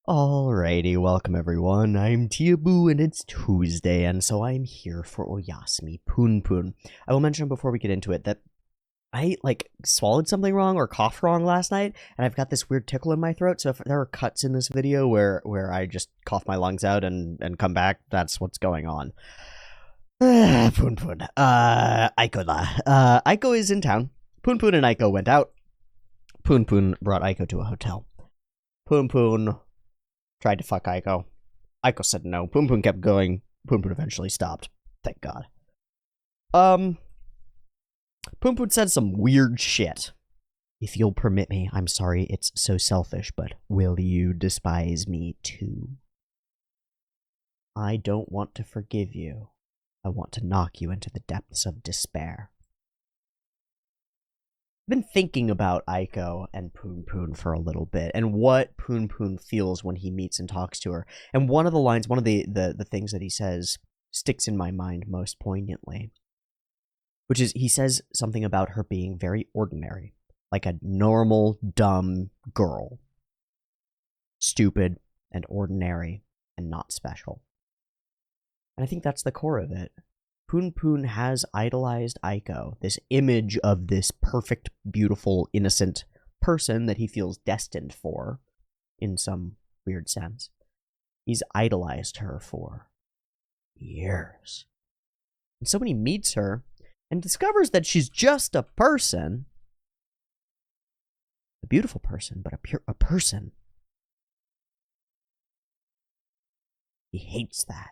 Alrighty, welcome everyone. I'm Teeaboo and it's Tuesday, and so I'm here for Oyasumi Punpun. I will mention before we get into it that I swallowed something wrong or coughed wrong last night, and I've got this weird tickle in my throat. So if there are cuts in this video where I just cough my lungs out and come back, that's what's going on. Punpun. Aiko da. Aiko is in town. Punpun and Aiko went out. Punpun brought Aiko to a hotel. Punpun tried to fuck Aiko. Aiko said no. Punpun kept going. Punpun eventually stopped. Thank God. Punpun said some weird shit. If you'll permit me, I'm sorry it's so selfish, but will you despise me too? I don't want to forgive you. I want to knock you into the depths of despair. I've been thinking about Aiko and Punpun for a little bit, and what Punpun feels when he meets and talks to her. And one of the lines, one of the things that he says sticks in my mind most poignantly, which is he says something about her being very ordinary, like a normal, dumb girl. Stupid and ordinary and not special. And I think that's the core of it. Punpun has idolized Aiko, this image of this perfect, beautiful, innocent person that he feels destined for, in some weird sense. He's idolized her for years. And so when he meets her and discovers that she's just a person, a beautiful person, but a person, he hates that.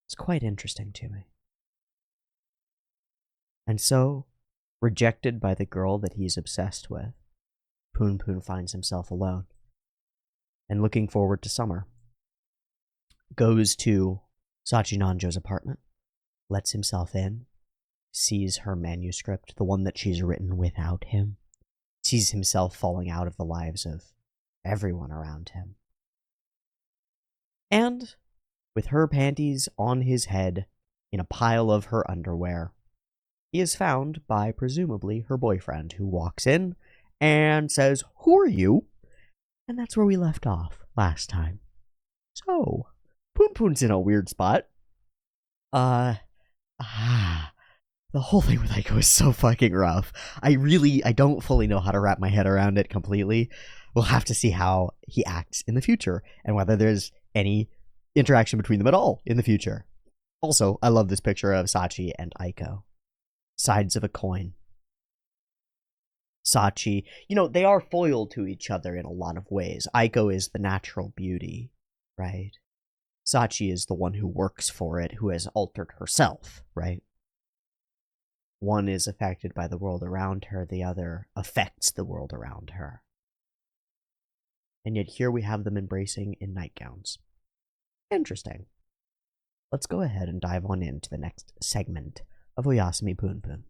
It's quite interesting to me. And so, rejected by the girl that he's obsessed with, Punpun finds himself alone. And looking forward to summer. Goes to Sachi Nanjo's apartment, lets himself in, sees her manuscript, the one that she's written without him, sees himself falling out of the lives of everyone around him. And with her panties on his head, in a pile of her underwear, he is found by, presumably, her boyfriend, who walks in and says, "Who are you?" And that's where we left off last time. So, Punpun's in a weird spot. The whole thing with Aiko is so fucking rough. I don't fully know how to wrap my head around it completely. We'll have to see how he acts in the future, and whether there's any interaction between them at all in the future. Also, I love this picture of Sachi and Aiko. Sides of a coin. Sachi, they are foiled to each other in a lot of ways. Aiko is the natural beauty, right? Sachi is the one who works for it, who has altered herself, right? One is affected by the world around her, the other affects the world around her. And yet here we have them embracing in nightgowns. Interesting. Let's go ahead and dive on into the next segment of Oyasumi Punpun.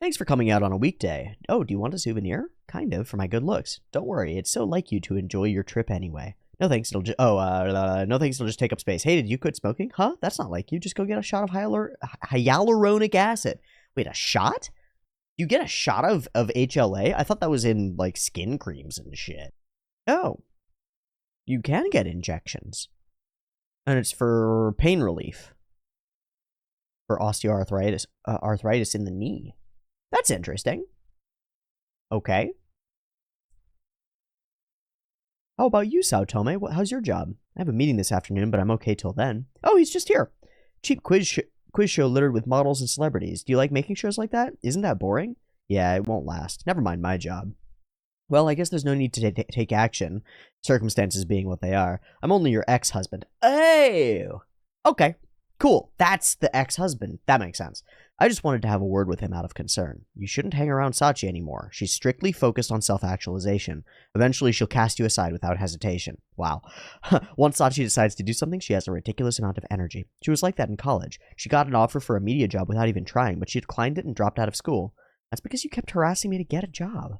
Thanks for coming out on a weekday. Oh, do you want a souvenir? Kind of, for my good looks. Don't worry, it's so like you to enjoy your trip anyway. No thanks, it'll just take up space. Hey, did you quit smoking? Huh? That's not like you. Just go get a shot of hyaluronic acid. Wait, a shot? You get a shot of HLA? I thought that was in, skin creams and shit. Oh. You can get injections. And it's for pain relief. For osteoarthritis, arthritis in the knee. That's interesting. Okay. How about you, Sao Tome? How's your job? I have a meeting this afternoon, but I'm okay till then. Oh, he's just here. Cheap quiz show littered with models and celebrities. Do you like making shows like that? Isn't that boring? Yeah, it won't last. Never mind my job. Well, I guess there's no need to take action, circumstances being what they are. I'm only your ex-husband. Oh! Okay, cool. That's the ex-husband. That makes sense. I just wanted to have a word with him out of concern. You shouldn't hang around Sachi anymore. She's strictly focused on self-actualization. Eventually, she'll cast you aside without hesitation. Wow. Once Sachi decides to do something, she has a ridiculous amount of energy. She was like that in college. She got an offer for a media job without even trying, but she declined it and dropped out of school. That's because you kept harassing me to get a job.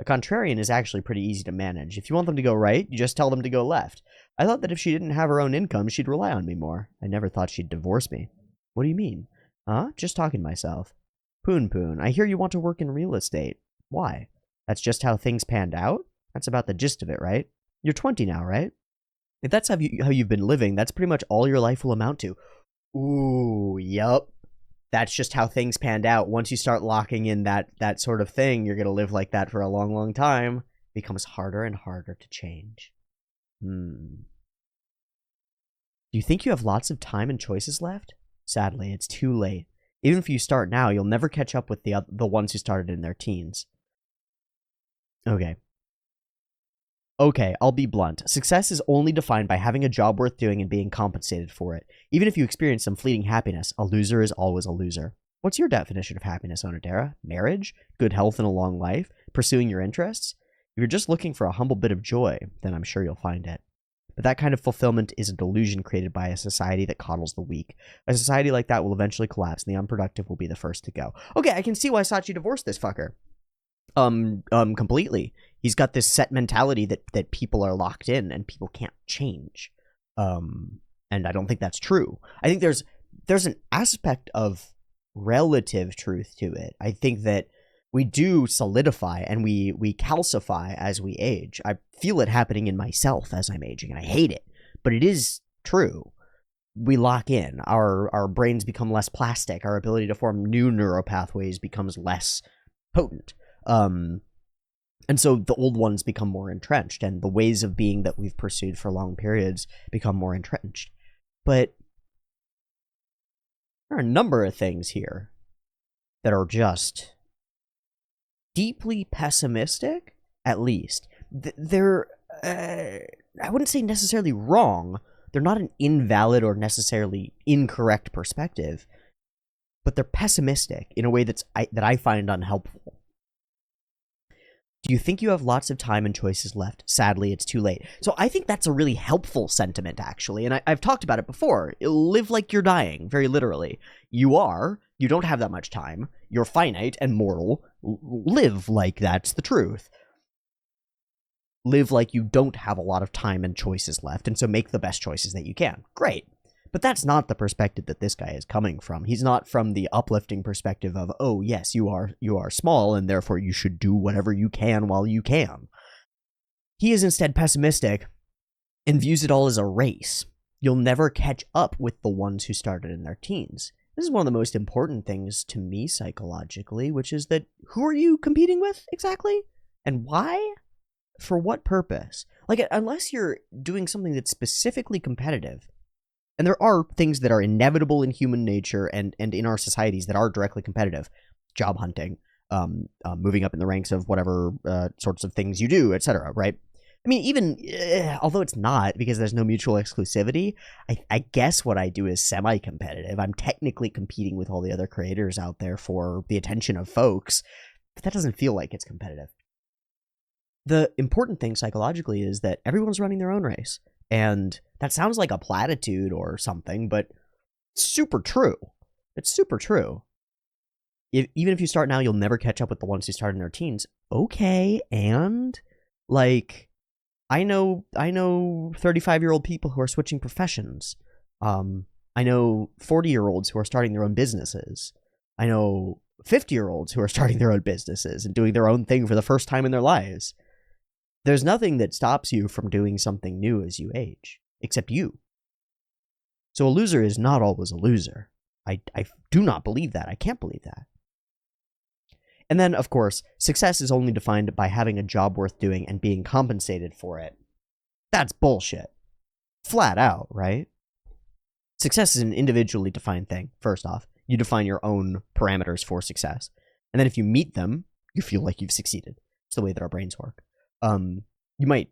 A contrarian is actually pretty easy to manage. If you want them to go right, you just tell them to go left. I thought that if she didn't have her own income, she'd rely on me more. I never thought she'd divorce me. What do you mean? Huh? Just talking to myself. Punpun, I hear you want to work in real estate. Why? That's just how things panned out? That's about the gist of it, right? You're 20 now, right? If that's how you've been living, that's pretty much all your life will amount to. Ooh, yup. That's just how things panned out. Once you start locking in that sort of thing, you're gonna live like that for a long, long time. It becomes harder and harder to change. Do you think you have lots of time and choices left? Sadly, it's too late. Even if you start now, you'll never catch up with the ones who started in their teens. Okay, I'll be blunt. Success is only defined by having a job worth doing and being compensated for it. Even if you experience some fleeting happiness, a loser is always a loser. What's your definition of happiness, Onodera? Marriage? Good health and a long life? Pursuing your interests? If you're just looking for a humble bit of joy, then I'm sure you'll find it. But that kind of fulfillment is a delusion created by a society that coddles the weak. A society like that will eventually collapse, and the unproductive will be the first to go. Okay, I can see why Sachi divorced this fucker. Completely. He's got this set mentality that people are locked in and people can't change. And I don't think that's true. I think there's an aspect of relative truth to it. I think that we do solidify and we calcify as we age. I feel it happening in myself as I'm aging, and I hate it. But it is true. We lock in. Our brains become less plastic. Our ability to form new neural pathways becomes less potent. And so the old ones become more entrenched, and the ways of being that we've pursued for long periods become more entrenched. But there are a number of things here that are just deeply pessimistic, at least. They're, I wouldn't say necessarily wrong. They're not an invalid or necessarily incorrect perspective, but they're pessimistic in a way that I find unhelpful. Do you think you have lots of time and choices left? Sadly, it's too late. So I think that's a really helpful sentiment, actually. And I've talked about it before. Live like you're dying, very literally. You don't have that much time. You're finite and mortal. Live like that's the truth. Live like you don't have a lot of time and choices left, and so make the best choices that you can. Great. But that's not the perspective that this guy is coming from. He's not from the uplifting perspective of, oh, yes, you are small, and therefore you should do whatever you can while you can. He is instead pessimistic and views it all as a race. You'll never catch up with the ones who started in their teens. This is one of the most important things to me psychologically, which is that who are you competing with exactly? And why? For what purpose? Like, unless you're doing something that's specifically competitive, and there are things that are inevitable in human nature and in our societies that are directly competitive. Job hunting, moving up in the ranks of whatever sorts of things you do, etc., right? I mean, even, although it's not, because there's no mutual exclusivity, I guess what I do is semi-competitive. I'm technically competing with all the other creators out there for the attention of folks, but that doesn't feel like it's competitive. The important thing psychologically is that everyone's running their own race. And that sounds like a platitude or something, but it's super true. It's super true. Even if you start now, you'll never catch up with the ones who started in their teens. Okay, and like, I know 35-year-old people who are switching professions. I know 40-year-olds who are starting their own businesses. I know 50-year-olds who are starting their own businesses and doing their own thing for the first time in their lives. There's nothing that stops you from doing something new as you age, except you. So a loser is not always a loser. I do not believe that. I can't believe that. And then, of course, success is only defined by having a job worth doing and being compensated for it. That's bullshit. Flat out, right? Success is an individually defined thing, first off. You define your own parameters for success. And then if you meet them, you feel like you've succeeded. It's the way that our brains work. You might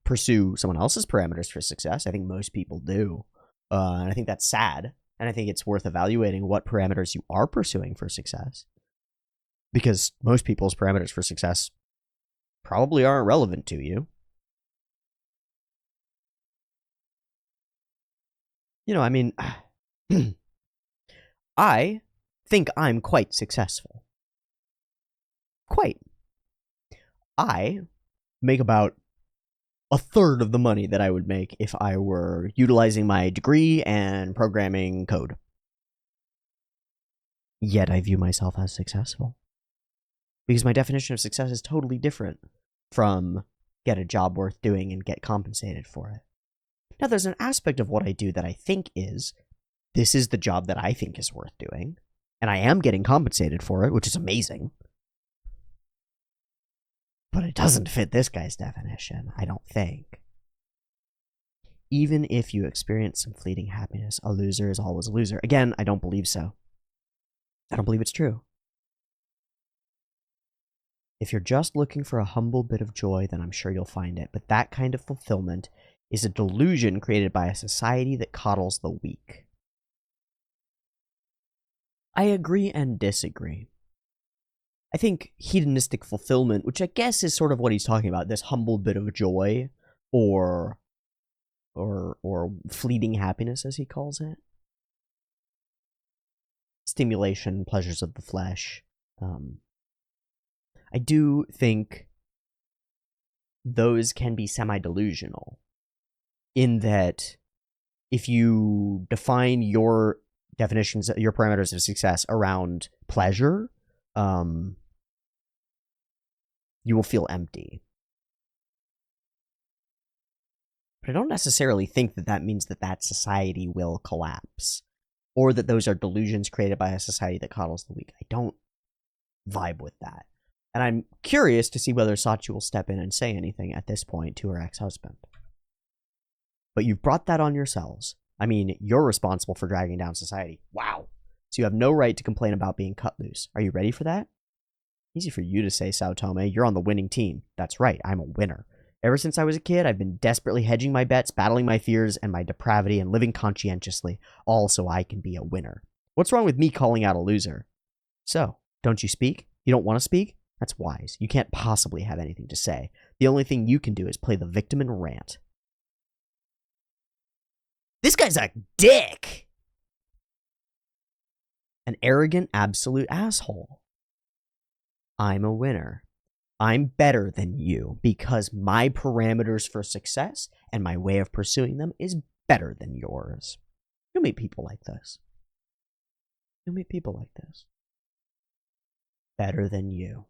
pursue someone else's parameters for success. I think most people do. And I think that's sad. And I think it's worth evaluating what parameters you are pursuing for success. Because most people's parameters for success probably aren't relevant to you. You know, I mean, I think I'm quite successful. Quite. I make about a third of the money that I would make if I were utilizing my degree and programming code. Yet I view myself as successful. Because my definition of success is totally different from get a job worth doing and get compensated for it. Now, there's an aspect of what I do that I think is, this is the job that I think is worth doing, and I am getting compensated for it, which is amazing. But it doesn't fit this guy's definition, I don't think. Even if you experience some fleeting happiness, a loser is always a loser. Again, I don't believe so. I don't believe it's true. If you're just looking for a humble bit of joy, then I'm sure you'll find it. But that kind of fulfillment is a delusion created by a society that coddles the weak. I agree and disagree. I think hedonistic fulfillment, which I guess is sort of what he's talking about, this humble bit of joy, or fleeting happiness, as he calls it. Stimulation, pleasures of the flesh. I do think those can be semi-delusional, in that if you define your definitions, your parameters of success around pleasure, you will feel empty. But I don't necessarily think that that means that that society will collapse, or that those are delusions created by a society that coddles the weak. I don't vibe with that. And I'm curious to see whether Sachi will step in and say anything at this point to her ex-husband. But you've brought that on yourselves. I mean, you're responsible for dragging down society. Wow. So you have no right to complain about being cut loose. Are you ready for that? Easy for you to say, Saotome. You're on the winning team. That's right, I'm a winner. Ever since I was a kid, I've been desperately hedging my bets, battling my fears and my depravity, and living conscientiously, all so I can be a winner. What's wrong with me calling out a loser? So, don't you speak? You don't want to speak? That's wise. You can't possibly have anything to say. The only thing you can do is play the victim and rant. This guy's a dick! An arrogant, absolute asshole. I'm a winner. I'm better than you because my parameters for success and my way of pursuing them is better than yours. You'll meet people like this. You'll meet people like this. Better than you.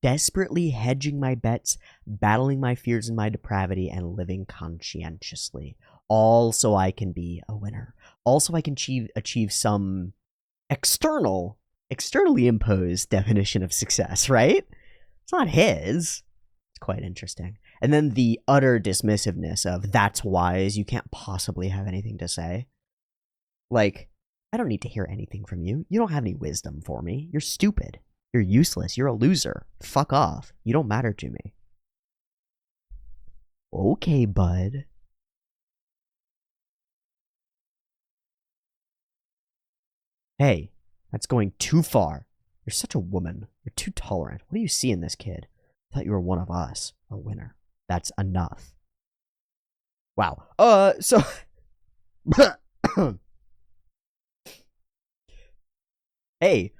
Desperately hedging my bets, battling my fears and my depravity, and living conscientiously. All so I can be a winner. Also, I can achieve some externally imposed definition of success, right? It's not his. It's quite interesting. And then the utter dismissiveness of, that's wise, you can't possibly have anything to say. Like, I don't need to hear anything from you. You don't have any wisdom for me. You're stupid. You're useless. You're a loser. Fuck off. You don't matter to me. Okay, bud. Hey, that's going too far. You're such a woman. You're too tolerant. What do you see in this kid? I thought you were one of us. A winner. That's enough. Wow. So... Hey,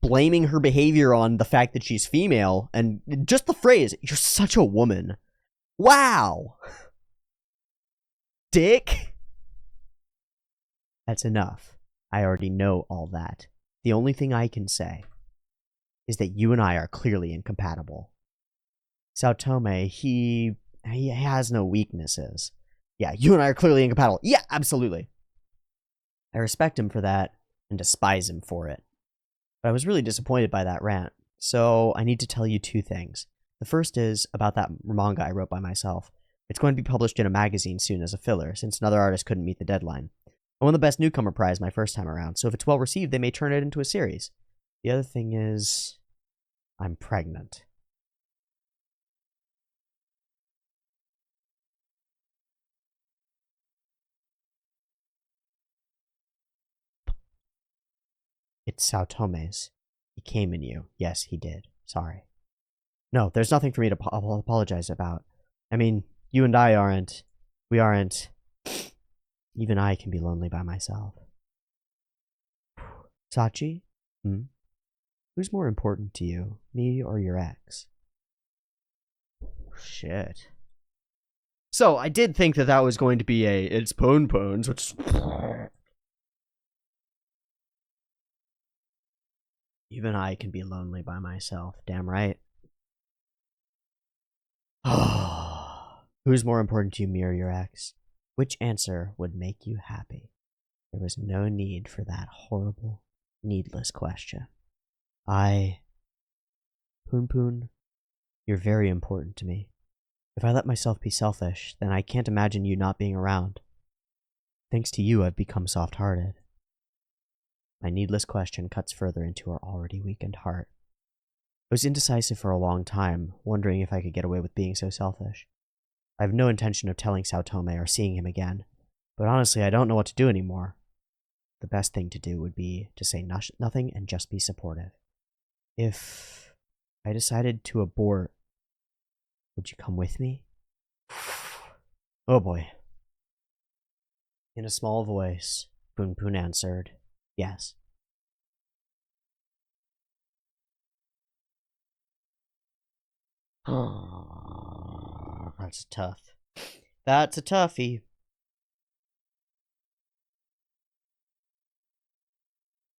blaming her behavior on the fact that she's female, and just the phrase, you're such a woman. Wow. Dick. That's enough. I already know all that. The only thing I can say is that you and I are clearly incompatible. Saotome, he has no weaknesses. Yeah, you and I are clearly incompatible. Yeah, absolutely. I respect him for that and despise him for it. But I was really disappointed by that rant, so I need to tell you two things. The first is about that manga I wrote by myself. It's going to be published in a magazine soon as a filler, since another artist couldn't meet the deadline. I won the Best Newcomer prize my first time around, so if it's well received, they may turn it into a series. The other thing is, I'm pregnant. It's Saotome's. He came in you. Yes, he did. Sorry. No, there's nothing for me to apologize about. I mean, you and I aren't... We aren't... Even I can be lonely by myself. Sachi? Who's more important to you, me or your ex? Shit. So, I did think that that was going to be a... It's Punpun's, which... Even I can be lonely by myself. Damn right. Who's more important to you, me or your ex? Which answer would make you happy? There was no need for that horrible, needless question. Punpun, you're very important to me. If I let myself be selfish, then I can't imagine you not being around. Thanks to you, I've become soft-hearted. My needless question cuts further into her already weakened heart. I was indecisive for a long time, wondering if I could get away with being so selfish. I have no intention of telling Saotome or seeing him again, but honestly, I don't know what to do anymore. The best thing to do would be to say nothing and just be supportive. If I decided to abort, would you come with me? Oh boy. In a small voice, Punpun answered, yes. That's tough. That's a toughie.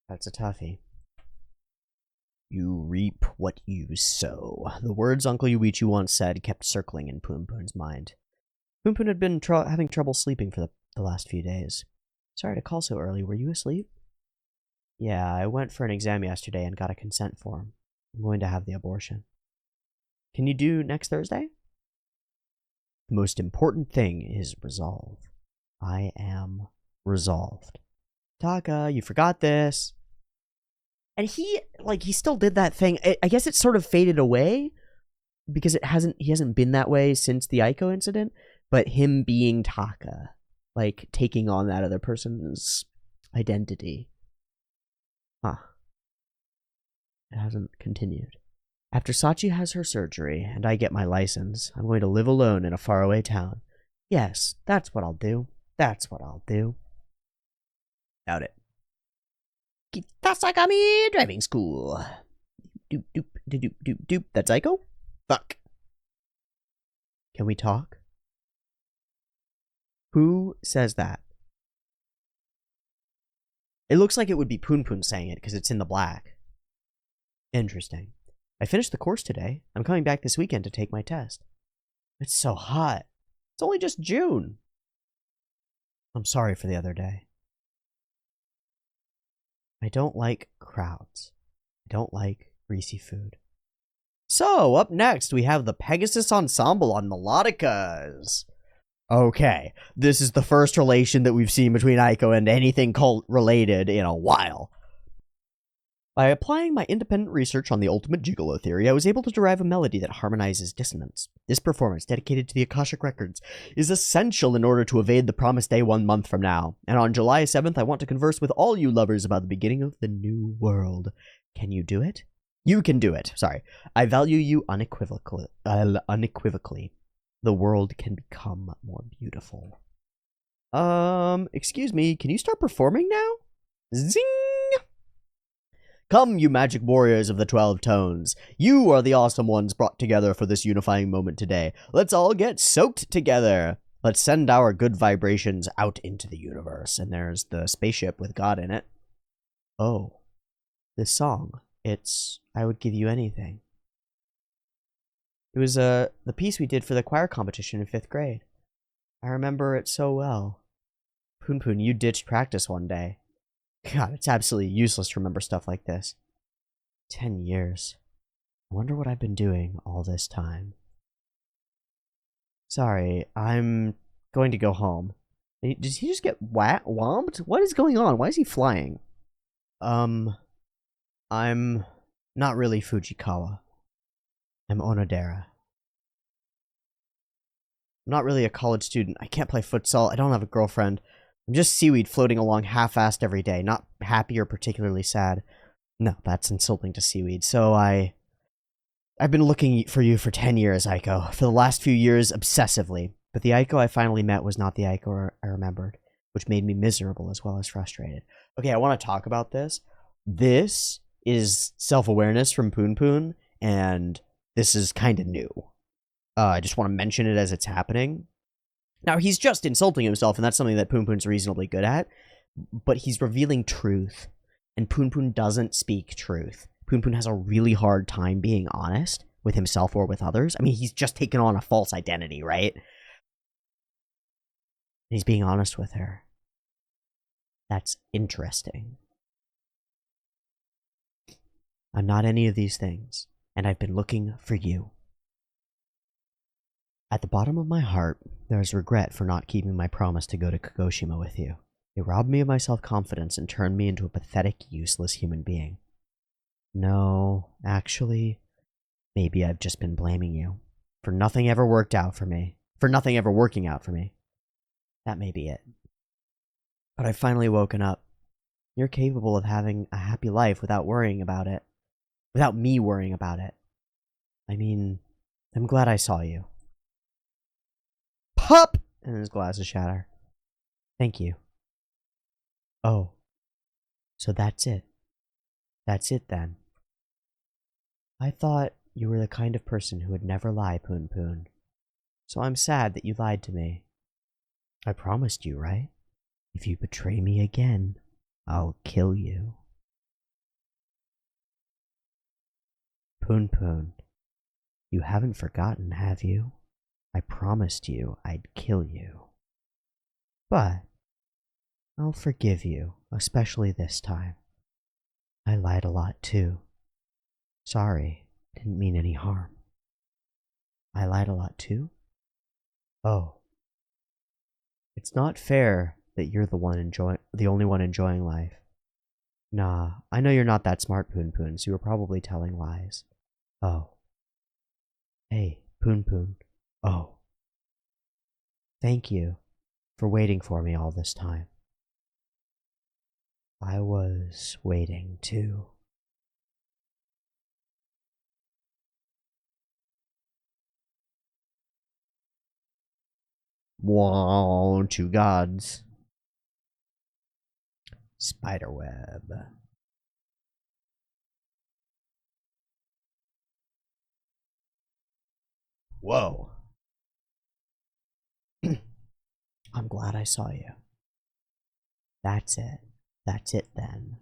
That's a toughie. You reap what you sow. The words Uncle Yuichi once said kept circling in Punpun's mind. Punpun had been having trouble sleeping for the last few days. Sorry to call so early. Were you asleep? Yeah, I went for an exam yesterday and got a consent form. I'm going to have the abortion. Can you do next Thursday? The most important thing is resolve. I am resolved. Taka, you forgot this. And he still did that thing. I guess it sort of faded away because he hasn't been that way since the Aiko incident, but him being Taka, like taking on that other person's identity. Huh. It hasn't continued. After Sachi has her surgery and I get my license, I'm going to live alone in a faraway town. Yes, that's what I'll do. That's what I'll do. Doubt it. Kitasagami Driving School. Doop, doop, doop, doop, doop. That's Aiko? Fuck. Can we talk? Who says that? It looks like it would be Punpun saying it because it's in the black. Interesting. I finished the course today. I'm coming back this weekend to take my test. It's so hot. It's only just June. I'm sorry for the other day. I don't like crowds. I don't like greasy food. So, up next, we have the Pegasus Ensemble on Melodicas. Okay, this is the first relation that we've seen between Aiko and anything cult-related in a while. By applying my independent research on the ultimate gigolo theory, I was able to derive a melody that harmonizes dissonance. This performance, dedicated to the Akashic Records, is essential in order to evade the promised day 1 month from now. And on July 7th, I want to converse with all you lovers about the beginning of the new world. Can you do it? You can do it. Sorry. I value you unequivocally. The world can become more beautiful. Excuse me, can you start performing now? Zing! Come, you magic warriors of the 12 tones. You are the awesome ones brought together for this unifying moment today. Let's all get soaked together. Let's send our good vibrations out into the universe. And there's the spaceship with God in it. Oh, this song. It's I Would Give You Anything. It was the piece we did for the choir competition in 5th grade. I remember it so well. Punpun, you ditched practice one day. God, it's absolutely useless to remember stuff like this. 10 years. I wonder what I've been doing all this time. Sorry, I'm going to go home. Does he just get whomped? What is going on? Why is he flying? I'm not really Fujikawa. I'm Onodera. I'm not really a college student. I can't play futsal. I don't have a girlfriend. I'm just seaweed floating along half-assed every day, not happy or particularly sad. No, that's insulting to seaweed. So I've been looking for you for 10 years, Aiko. For the last few years, obsessively. But the Aiko I finally met was not the Aiko I remembered, which made me miserable as well as frustrated. Okay, I want to talk about this. This is self-awareness from Punpun, and this is kind of new. I just want to mention it as it's happening. Now, he's just insulting himself, and that's something that Punpun's reasonably good at, but he's revealing truth, and Punpun doesn't speak truth. Punpun has a really hard time being honest, with himself or with others. I mean, he's just taken on a false identity, right? He's being honest with her. That's interesting. I'm not any of these things, and I've been looking for you. At the bottom of my heart, there is regret for not keeping my promise to go to Kagoshima with you. It robbed me of my self-confidence and turned me into a pathetic, useless human being. No, actually, maybe I've just been blaming you for nothing ever worked out for me, for nothing ever working out for me. That may be it. But I've finally woken up. You're capable of having a happy life without worrying about it. Without me worrying about it. I mean, I'm glad I saw you. Pop! And his glasses shatter. Thank you. Oh. So that's it. That's it then. I thought you were the kind of person who would never lie, Punpun. So I'm sad that you lied to me. I promised you, right? If you betray me again, I'll kill you. Punpun, you haven't forgotten, have you? I promised you I'd kill you. But I'll forgive you, especially this time. I lied a lot too. Sorry, didn't mean any harm. I lied a lot too? Oh. It's not fair that you're the only one enjoying life. Nah, I know you're not that smart, Punpun, so you were probably telling lies. Oh. Hey, Punpun. Oh. Thank you for waiting for me all this time. I was waiting too. Won't you gods? Spiderweb. Whoa. I'm glad I saw you. That's it. That's it then.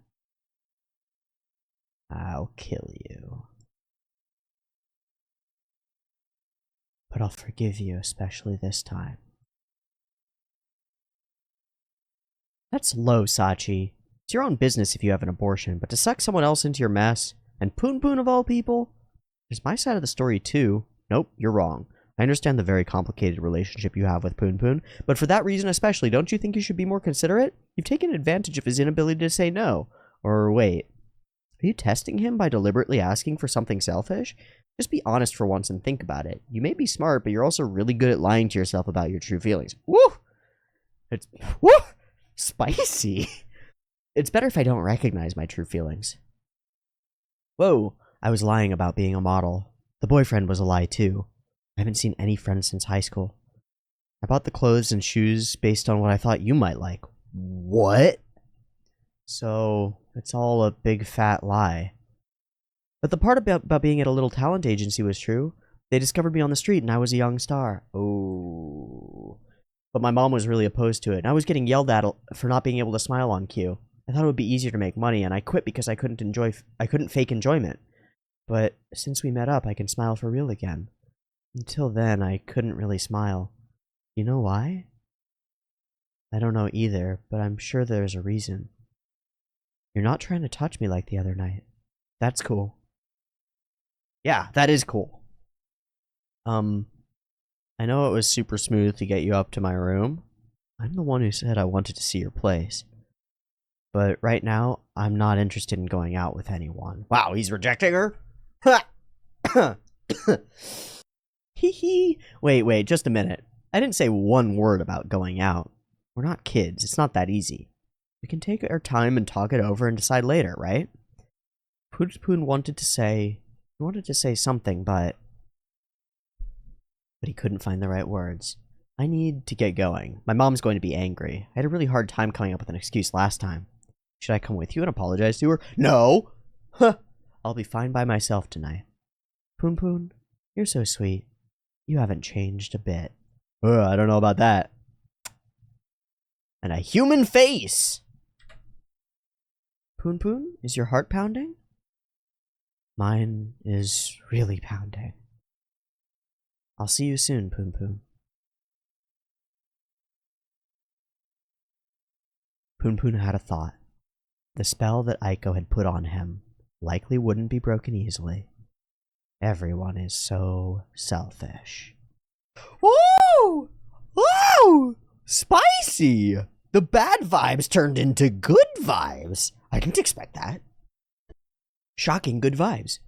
I'll kill you. But I'll forgive you, especially this time. That's low, Sachi. It's your own business if you have an abortion, but to suck someone else into your mess, and Punpun of all people? There's my side of the story too. Nope, you're wrong. I understand the very complicated relationship you have with Punpun, but for that reason especially, don't you think you should be more considerate? You've taken advantage of his inability to say no. Or wait, are you testing him by deliberately asking for something selfish? Just be honest for once and think about it. You may be smart, but you're also really good at lying to yourself about your true feelings. Woo! It's... Woo! Spicy. It's better if I don't recognize my true feelings. Whoa, I was lying about being a model. The boyfriend was a lie too. I haven't seen any friends since high school. I bought the clothes and shoes based on what I thought you might like. What? So, it's all a big fat lie. But the part about being at a little talent agency was true. They discovered me on the street and I was a young star. Oh. But my mom was really opposed to it, and I was getting yelled at for not being able to smile on cue. I thought it would be easier to make money, and I quit because I couldn't fake enjoyment. But since we met up, I can smile for real again. Until then, I couldn't really smile. You know why? I don't know either, but I'm sure there's a reason. You're not trying to touch me like the other night. That's cool. Yeah, that is cool. I know it was super smooth to get you up to my room. I'm the one who said I wanted to see your place. But right now, I'm not interested in going out with anyone. Wow, he's rejecting her? Hee hee. Wait, just a minute. I didn't say one word about going out. We're not kids. It's not that easy. We can take our time and talk it over and decide later, right? Punpun wanted to say something, but he couldn't find the right words. I need to get going. My mom's going to be angry. I had a really hard time coming up with an excuse last time. Should I come with you and apologize to her? No! Huh. I'll be fine by myself tonight. Punpun, you're so sweet. You haven't changed a bit. I don't know about that. And a human face! Punpun, is your heart pounding? Mine is really pounding. I'll see you soon, Punpun. Punpun had a thought. The spell that Aiko had put on him likely wouldn't be broken easily. Everyone is so selfish. Whoa! Whoa! Spicy! The bad vibes turned into good vibes. I didn't expect that. Shocking good vibes.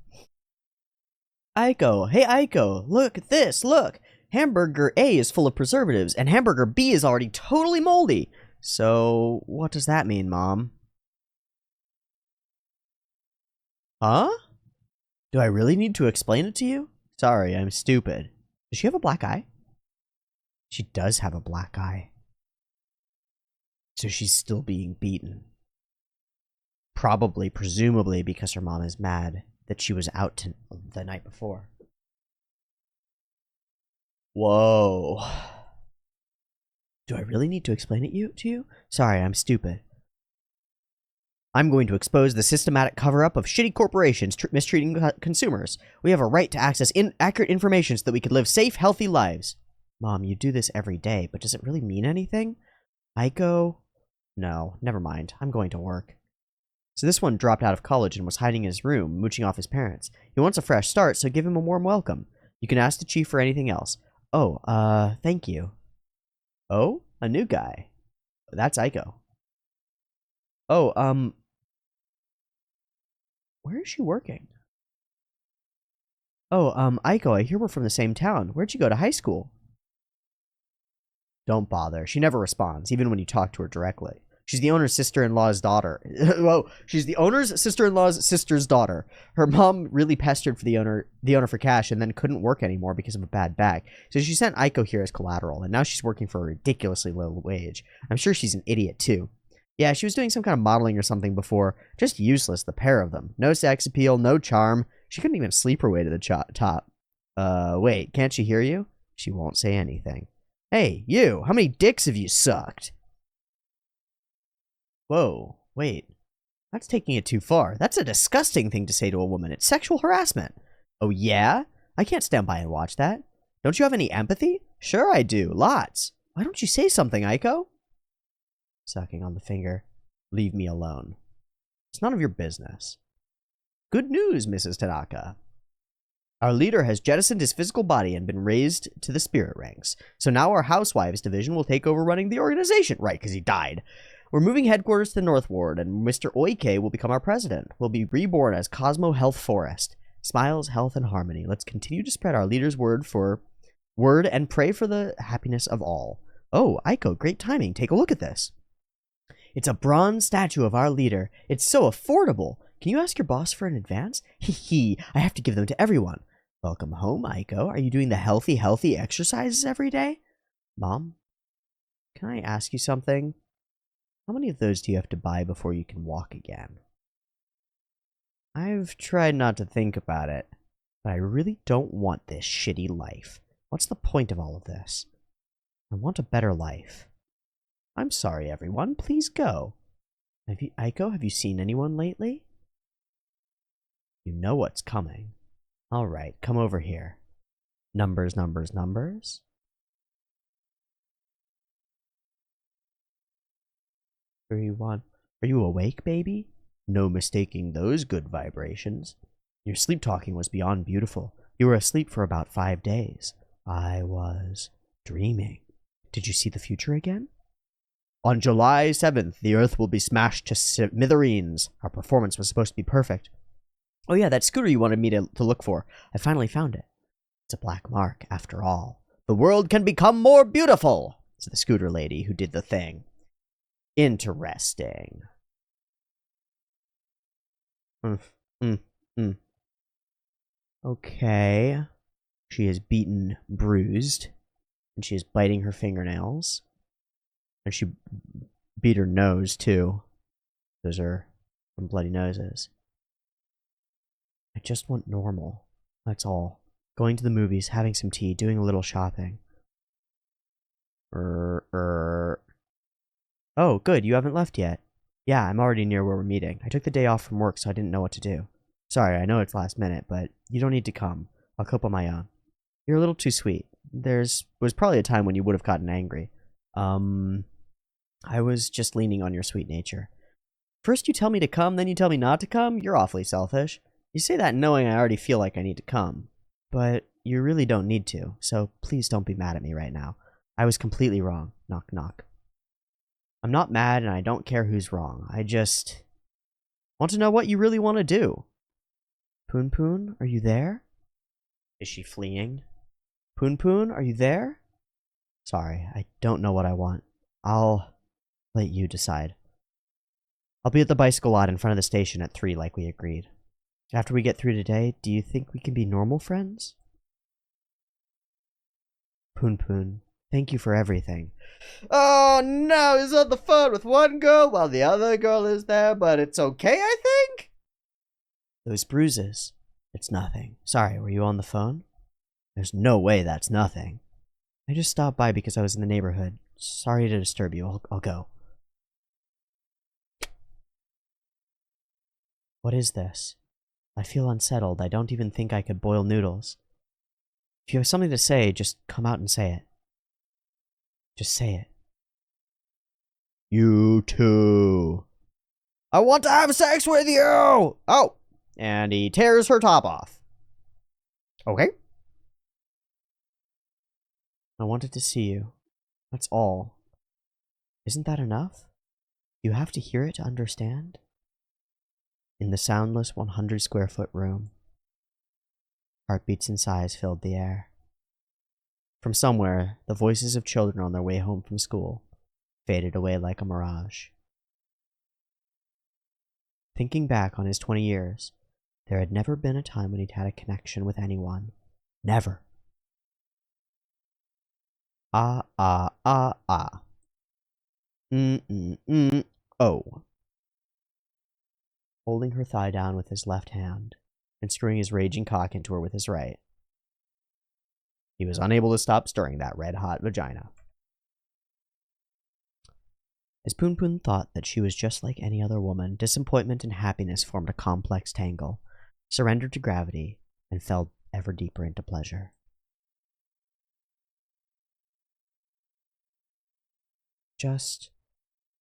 Aiko, hey Aiko, look at this, look! Hamburger A is full of preservatives, and hamburger B is already totally moldy. So, what does that mean, Mom? Huh? Do I really need to explain it to you? Sorry, I'm stupid. Does she have a black eye? She does have a black eye. So she's still being beaten. Probably, presumably, because her mom is mad that she was out the night before. Whoa. Do I really need to explain it to you? Sorry, I'm stupid. I'm going to expose the systematic cover-up of shitty corporations mistreating consumers. We have a right to access inaccurate information so that we could live safe, healthy lives. Mom, you do this every day, but does it really mean anything? Aiko? No, never mind. I'm going to work. So this one dropped out of college and was hiding in his room, mooching off his parents. He wants a fresh start, so give him a warm welcome. You can ask the chief for anything else. Oh, thank you. Oh? A new guy. That's Aiko. Oh, where is she working? Oh, Aiko, I hear we're from the same town. Where'd you go to high school? Don't bother. She never responds, even when you talk to her directly. She's the owner's sister-in-law's daughter. Whoa, she's the owner's sister-in-law's sister's daughter. Her mom really pestered for the owner for cash and then couldn't work anymore because of a bad back. So she sent Aiko here as collateral, and now she's working for a ridiculously low wage. I'm sure she's an idiot, too. Yeah, she was doing some kind of modeling or something before. Just useless, the pair of them. No sex appeal, no charm. She couldn't even sleep her way to the top. Wait, can't she hear you? She won't say anything. Hey, you! How many dicks have you sucked? Whoa, wait. That's taking it too far. That's a disgusting thing to say to a woman. It's sexual harassment. Oh, yeah? I can't stand by and watch that. Don't you have any empathy? Sure I do. Lots. Why don't you say something, Aiko? Sucking on the finger. Leave me alone. It's none of your business. Good news, Mrs. Tanaka. Our leader has jettisoned his physical body and been raised to the spirit ranks. So now our housewives division will take over running the organization. Right, because he died. We're moving headquarters to the North Ward, and Mr. Oike will become our president. We'll be reborn as Cosmo Health Forest. Smiles, health, and harmony. Let's continue to spread our leader's word and pray for the happiness of all. Oh, Aiko, great timing. Take a look at this. It's a bronze statue of our leader. It's so affordable. Can you ask your boss for an advance? Hee, I have to give them to everyone. Welcome home, Aiko. Are you doing the healthy exercises every day? Mom, can I ask you something? How many of those do you have to buy before you can walk again? I've tried not to think about it, but I really don't want this shitty life. What's the point of all of this? I want a better life. I'm sorry, everyone. Please go. Aiko, have you seen anyone lately? You know what's coming. All right, come over here. Numbers. 3-1. Are you awake, baby? No mistaking those good vibrations. Your sleep talking was beyond beautiful. You were asleep for about 5 days. I was dreaming. Did you see the future again? On July 7th, the Earth will be smashed to smithereens. Our performance was supposed to be perfect. Oh yeah, that scooter you wanted me to look for. I finally found it. It's a black mark, after all. The world can become more beautiful, said the scooter lady who did the thing. Interesting. Okay. She is beaten, bruised, and she is biting her fingernails. And she beat her nose, too. Those are some bloody noses. I just want normal. That's all. Going to the movies, having some tea, doing a little shopping. Oh, good, you haven't left yet. Yeah, I'm already near where we're meeting. I took the day off from work, so I didn't know what to do. Sorry, I know it's last minute, but you don't need to come. I'll cope on my own. You're a little too sweet. Was probably a time when you would have gotten angry. I was just leaning on your sweet nature. First you tell me to come, then you tell me not to come? You're awfully selfish. You say that knowing I already feel like I need to come. But you really don't need to, so please don't be mad at me right now. I was completely wrong. Knock, knock. I'm not mad and I don't care who's wrong. I just want to know what you really want to do. Punpun, are you there? Is she fleeing? Punpun, are you there? Sorry, I don't know what I want. I'll let you decide. I'll be at the bicycle lot in front of the station at 3 like we agreed. After we get through today, do you think we can be normal friends? Punpun, thank you for everything. Oh no, he's on the phone with one girl while the other girl is there, but it's okay, I think? Those bruises. It's nothing. Sorry, were you on the phone? There's no way that's nothing. I just stopped by because I was in the neighborhood. Sorry to disturb you. I'll go. What is this? I feel unsettled. I don't even think I could boil noodles. If you have something to say, just come out and say it. Just say it. You too. I want to have sex with you! Oh! And he tears her top off. Okay. I wanted to see you. That's all. Isn't that enough? You have to hear it to understand? In the soundless 100 square foot room, heartbeats and sighs filled the air. From somewhere, the voices of children on their way home from school faded away like a mirage. Thinking back on his 20 years, there had never been a time when he'd had a connection with anyone. Never. Ah, ah, ah, ah. Oh. Holding her thigh down with his left hand and screwing his raging cock into her with his right. He was unable to stop stirring that red-hot vagina. As Punpun thought that she was just like any other woman, disappointment and happiness formed a complex tangle, surrendered to gravity, and fell ever deeper into pleasure.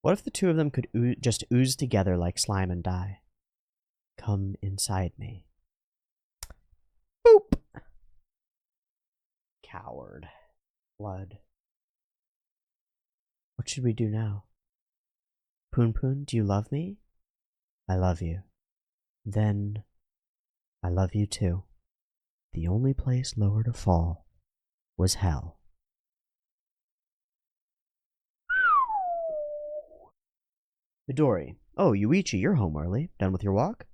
What if the two of them could just ooze together like slime and die? Come inside me. Boop! Coward. Blood. What should we do now? Punpun, do you love me? I love you. Then, I love you too. The only place lower to fall was hell. Midori. Oh, Yuichi, you're home early. Done with your walk?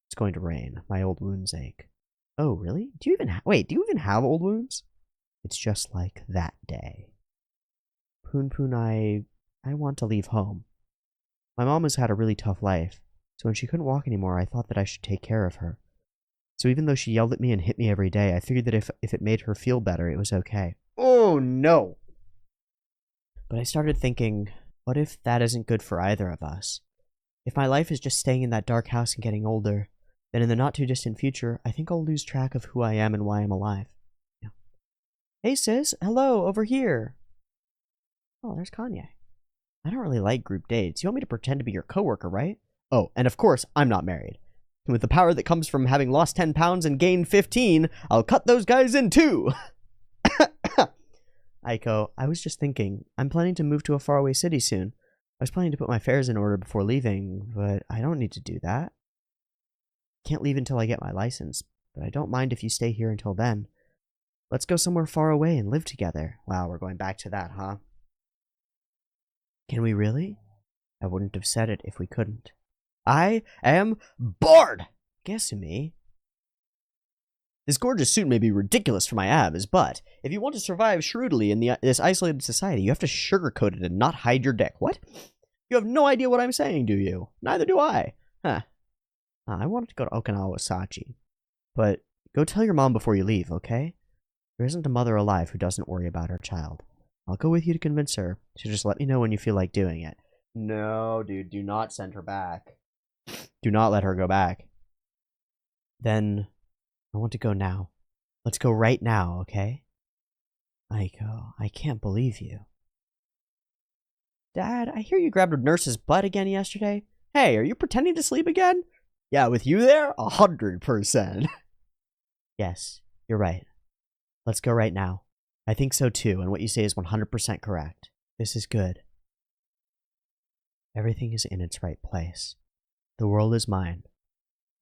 It's going to rain. My old wounds ache. Oh, really? Do you even have old wounds? It's just like that day. Punpun, I want to leave home. My mom has had a really tough life, so when she couldn't walk anymore, I thought that I should take care of her. So even though she yelled at me and hit me every day, I figured that if it made her feel better, it was okay. Oh, no! But I started thinking, what if that isn't good for either of us? If my life is just staying in that dark house and getting older, then in the not-too-distant future, I think I'll lose track of who I am and why I'm alive. Yeah. Hey, sis. Hello, over here. Oh, there's Kanye. I don't really like group dates. You want me to pretend to be your coworker, right? Oh, and of course, I'm not married. And with the power that comes from having lost 10 pounds and gained 15, I'll cut those guys in two. Aiko, I was just thinking, I'm planning to move to a faraway city soon. I was planning to put my affairs in order before leaving, but I don't need to do that. Can't leave until I get my license, but I don't mind if you stay here until then. Let's go somewhere far away and live together. Wow, we're going back to that, huh? Can we really? I wouldn't have said it if we couldn't. I am bored! Guess me. This gorgeous suit may be ridiculous for my abs, but if you want to survive shrewdly in this isolated society, you have to sugarcoat it and not hide your dick. What? You have no idea what I'm saying, do you? Neither do I. Huh. I wanted to go to Okinawa Sachi. But go tell your mom before you leave, okay? There isn't a mother alive who doesn't worry about her child. I'll go with you to convince her, so just let me know when you feel like doing it. No, dude, do not send her back. Do not let her go back. Then I want to go now. Let's go right now, okay? Aiko, I can't believe you. Dad, I hear you grabbed a nurse's butt again yesterday. Hey, are you pretending to sleep again? Yeah, with you there? 100%. Yes, you're right. Let's go right now. I think so too, and what you say is 100% correct. This is good. Everything is in its right place. The world is mine.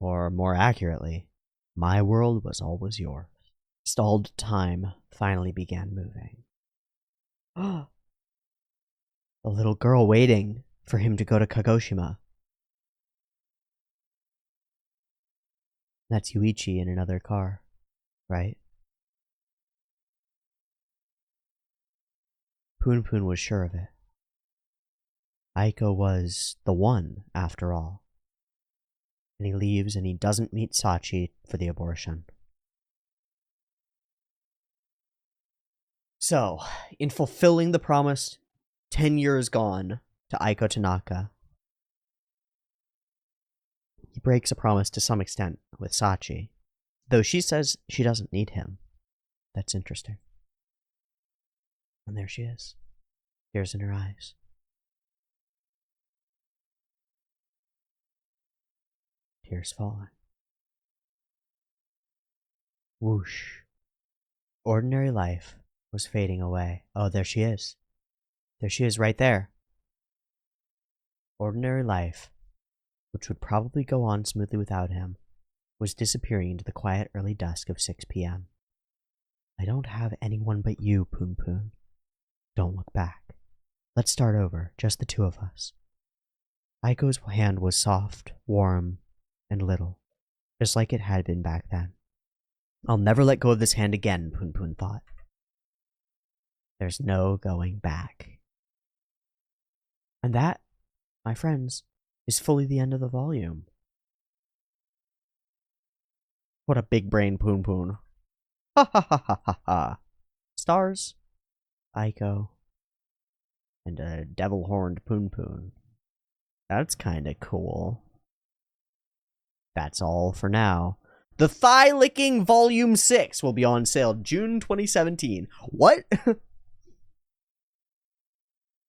Or more accurately, my world was always yours. Stalled time finally began moving. The little girl waiting for him to go to Kagoshima. That's Yuichi in another car, right? Punpun was sure of it. Aiko was the one, after all. And he leaves and he doesn't meet Sachi for the abortion. So, in fulfilling the promise 10 years gone to Aiko Tanaka, he breaks a promise to some extent with Sachi, though she says she doesn't need him. That's interesting. And there she is, tears in her eyes. Tears falling. Whoosh. Ordinary life was fading away. Oh, there she is. There she is right there. Ordinary life, which would probably go on smoothly without him, was disappearing into the quiet early dusk of 6 p.m. I don't have anyone but you, Punpun. Don't look back. Let's start over, just the two of us. Aiko's hand was soft, warm, and little, just like it had been back then. I'll never let go of this hand again, Punpun thought. There's no going back. And that, my friends, is fully the end of the volume. What a big brain, Punpun. Ha ha ha ha ha ha. Stars, Aiko, and a devil-horned Punpun. That's kinda cool. That's all for now. The Thigh Licking Volume 6 will be on sale June 2017. What?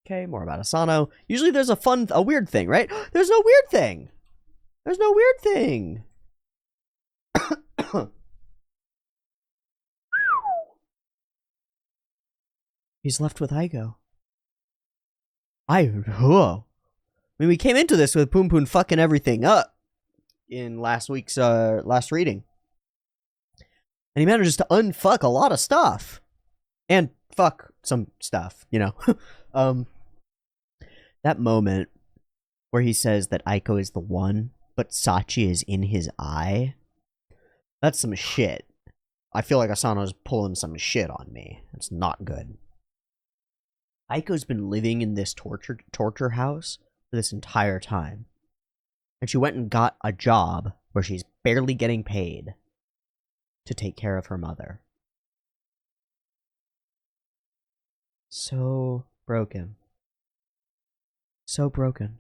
Okay, more about Asano. Usually there's a weird thing, right? There's no weird thing. There's no weird thing. He's left with Aiko. Whoa. I mean, we came into this with Punpun fucking everything up in last week's last reading. And he manages to unfuck a lot of stuff. And fuck some stuff, you know. That moment where he says that Aiko is the one, but Sachi is in his eye, that's some shit. I feel like Asano's pulling some shit on me. It's not good. Aiko's been living in this torture house for this entire time. And she went and got a job where she's barely getting paid to take care of her mother. So broken. So broken.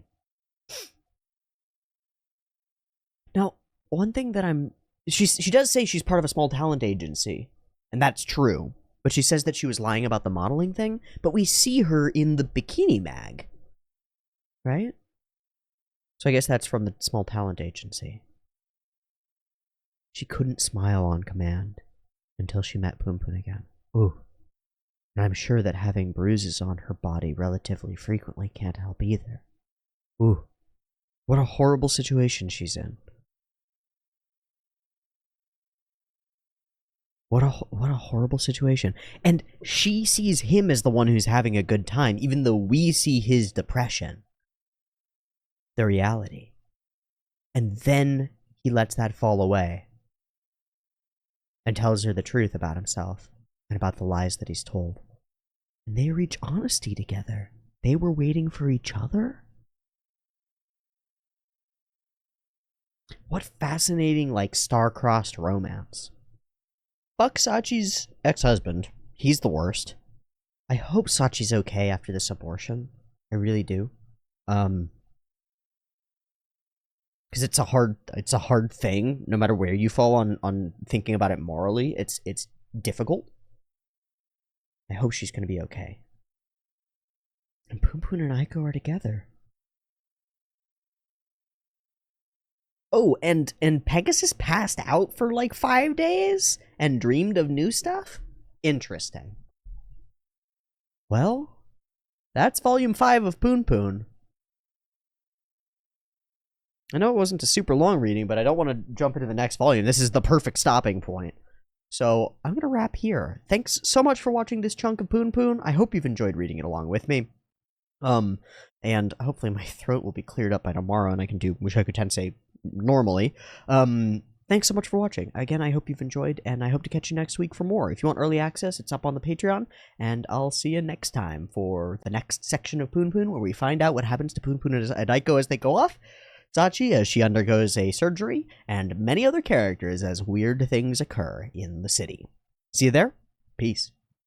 Now, one thing that she does say she's part of a small talent agency, and that's true. But she says that she was lying about the modeling thing, but we see her in the bikini mag. Right? So I guess that's from the small talent agency. She couldn't smile on command until she met Punpun again. Ooh. And I'm sure that having bruises on her body relatively frequently can't help either. Ooh. What a horrible situation she's in. What a horrible situation. And she sees him as the one who's having a good time, even though we see his depression. The reality. And then he lets that fall away and tells her the truth about himself and about the lies that he's told. And they reach honesty together. They were waiting for each other? What fascinating, like, star-crossed romance. Fuck Sachi's ex-husband. He's the worst. I hope Sachi's okay after this abortion. I really do. because it's a hard thing. No matter where you fall on thinking about it morally, it's difficult. I hope she's gonna be okay. And Punpun and Aiko are together. Oh, and Pegasus passed out for like 5 days and dreamed of new stuff? Interesting. Well, that's volume 5 of Punpun. I know it wasn't a super long reading, but I don't want to jump into the next volume. This is the perfect stopping point. So I'm going to wrap here. Thanks so much for watching this chunk of Punpun. I hope you've enjoyed reading it along with me. And hopefully my throat will be cleared up by tomorrow and I can do Mushoku Tensei normally. Thanks so much for watching. Again, I hope you've enjoyed, and I hope to catch you next week for more. If you want early access, it's up on the Patreon, and I'll see you next time for the next section of Punpun, where we find out what happens to Punpun and Aiko as they go off, Sachi as she undergoes a surgery, and many other characters as weird things occur in the city. See you there. Peace.